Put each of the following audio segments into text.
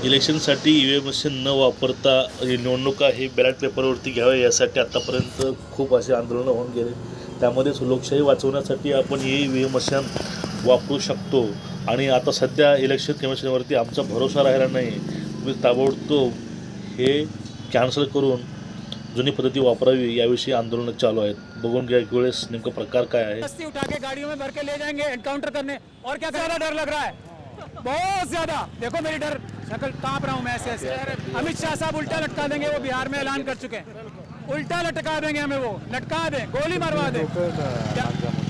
इलेक्शनसाठी EVM machine न वापरता निवडणुका हे बॅलेट पेपरवरती घ्यावे यासाठी आतापर्यंत खूप असे आंदोलनं होऊन गेले। त्यामध्येच लोकशाही वाचवण्यासाठी आपण ही ईव्हीएम मशीन वापरू शकतो आणि आता सध्या इलेक्शन कमिशनवरती आमचा भरोसा राहिला नाही। तुम्ही ताबडतोब हे कॅन्सल करून जुनी पद्धती वापरावी याविषयी आंदोलन चालू आहेत। बघून घ्या एक वेळेस नेमका प्रकार काय आहे। बस्ती उठा के गाड़ियों में भर के ले जाएंगे एनकाउंटर करने। और क्या ज़्यादा डर लग रहा है, बहुत ज़्यादा। देखो मेरी डर शक्ल कांप रहा हूँ मैं ऐसे। अमित शाह साहब उल्टा लटका देंगे, वो बिहार में ऐलान कर चुके हैं। उल्टा लटका देंगे हमें, वो लटका दें, गोली मरवा दें।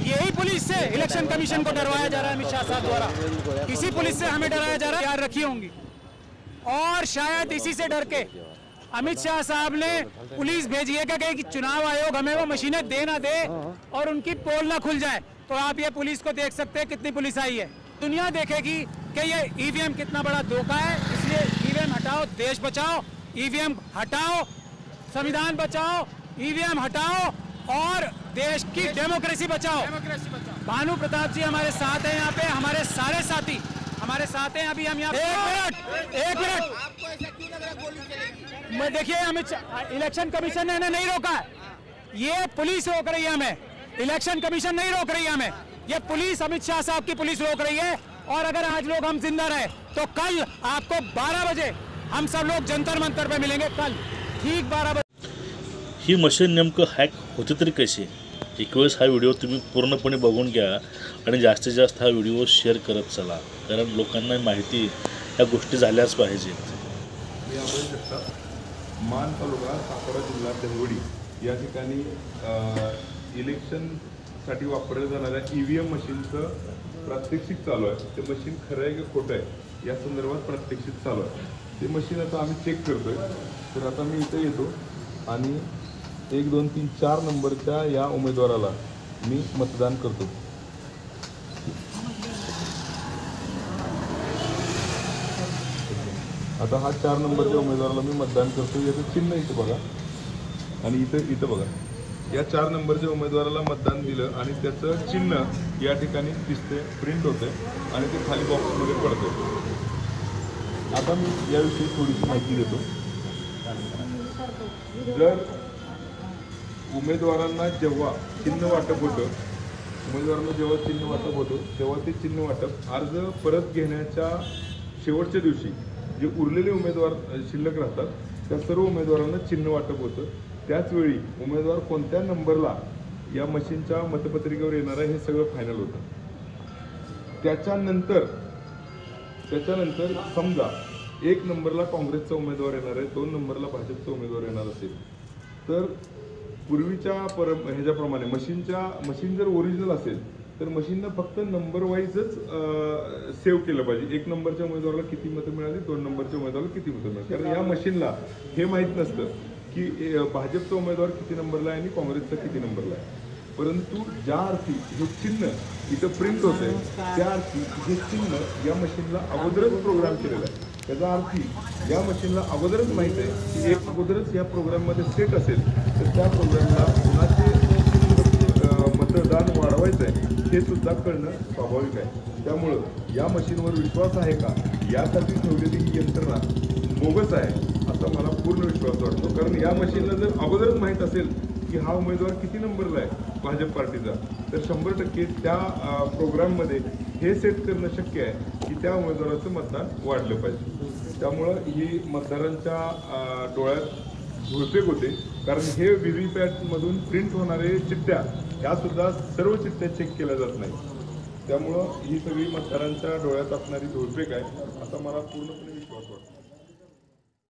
यही पुलिस से इलेक्शन कमीशन को डरवाया जा रहा है अमित शाह साहब द्वारा। इसी पुलिस से हमें डराया जा रहा है, याद रखी होंगी। और शायद इसी से डर के अमित शाह साहब ने पुलिस भेजी है कि चुनाव आयोग हमें वो मशीनें दे ना दे और उनकी पोल ना खुल जाए। तो आप ये पुलिस को देख सकते हैं कितनी पुलिस आई है। दुनिया देखेगी कि ये ईवीएम कितना बड़ा धोखा है। इसलिए ईवीएम हटाओ, देश बचाओ। ईवीएम हटाओ, संविधान बचाओ। ईवीएम हटाओ और देश की डेमोक्रेसी बचाओ। भानु प्रताप जी हमारे साथ हैं, यहाँ पे हमारे सारे साथी हमारे साथ हैं। अभी हम यहाँ एक मिनट मैं देखिए, अमित इलेक्शन कमीशन ने हमें नहीं रोका है, ये पुलिस रोक रही है हमें। इलेक्शन कमीशन नहीं रोक रही है हमें, ये पुलिस, अमित शाह साहब की पुलिस रोक रही है। और अगर आज लोग हम जिंदा रहे तो कल आपको 12 बजे हम सब लोग जंतर मंतर पे मिलेंगे, कल ठीक 12 बजे। ही मशीन नेमकं हॅक होते तरी कशी? एक वेळेस हा व्हिडिओ तुम्ही पूर्णपणे बघून घ्या आणि जास्तीत जास्त हा व्हिडिओ शेअर करत चला, कारण लोकांना माहिती या गोष्टी झाल्याच पाहिजेत। मान तालुका सातारा जिल्हा देवडी या ठिकाणी इलेक्शनसाठी वापरल्या जाणाऱ्या ईव्हीएम मशीनचं प्रात्यक्षिक चालू आहे। ते मशीन खरं आहे की खोटं आहे या संदर्भात प्रात्यक्षिक चालू आहे। ते मशीन आता आम्ही चेक करतोय। तर आता मी इथे येतो आणि 1 2 3 4 नंबरच्या या उमेदवाराला मी मतदान करतो। आता हा 4 नंबरच्या उमेदवाराला मी मतदान करतो। याचं चिन्ह इथं बघा आणि इथं बघा, या 4 नंबरच्या उमेदवाराला मतदान दिलं आणि त्याचं चिन्ह या ठिकाणी दिसते, प्रिंट होते आणि ते खाली बॉक्समध्ये पडते। आता मी याविषयी थोडीशी माहिती देतो। जर उमेदवारांना जेव्हा चिन्ह वाटप होतं, तेव्हा ते चिन्ह वाटप अर्ज परत घेण्याच्या शेवटच्या दिवशी जे उरलेले उमेदवार शिल्लक राहतात त्या सर्व उमेदवारांना चिन्ह वाटप होतं। त्याचवेळी उमेदवार कोणत्या नंबरला या मशीनच्या मतपत्रिकेवर येणार आहे हे सगळं फायनल होतं। त्याच्यानंतर समजा 1 नंबरला काँग्रेसचा उमेदवार येणार आहे, 2 नंबरला भाजपचा उमेदवार येणार असेल तर पूर्वीच्या ह्याच्याप्रमाणे मशीन जर ओरिजिनल असेल तर मशीननं फक्त नंबर वाईजच सेव्ह केलं पाहिजे। 1 नंबरच्या उमेदवाराला किती मतं मिळाली, 2 नंबरच्या उमेदवाराला किती मतं मिळाली, कारण या मशीनला हे माहीत नसतं की भाजपचा उमेदवार किती नंबरला आहे आणि काँग्रेसचा किती नंबरला आहे। परंतु ज्या अर्थी हे चिन्ह इथं प्रिंट होतंय त्या अर्थी हे चिन्ह या मशीनला अगोदरच प्रोग्राम केलेलं आहे। त्याचा अर्थी या मशीनला अगोदरच माहीत आहे की एक अगोदरच या प्रोग्राममध्ये सेट असेल तर त्या प्रोग्रामला कुणाचे मतदान वाढवायचं आहे हे सुद्धा कळणं स्वाभाविक आहे। त्यामुळं या मशीनवर विश्वास आहे का यासाठी ठेवलेली ही यंत्रणा बोगस आहे असा मला पूर्ण विश्वास वाटतो। कारण या मशीनला जर अगोदरच माहीत असेल की हा उमेदवार किती नंबरला आहे भाजप पार्टीचा तर 100% त्या प्रोग्राममध्ये हे सेट करणं शक्य आहे की त्या उमेदवाराचं मतदान वाढलं पाहिजे। त्यामुळं ही मतदारांच्या डोळ्यात धुळफेक होते, कारण हे व्हीव्हीपॅटमधून प्रिंट होणारे चिठ्ठ्या ह्यासुद्धा सर्व चिठ्ठ्या चेक केल्या जात नाही। त्यामुळं ही सगळी मतदारांच्या डोळ्यात असणारी धुळफेक आहे असा मला पूर्णपणे विश्वास वाटतो।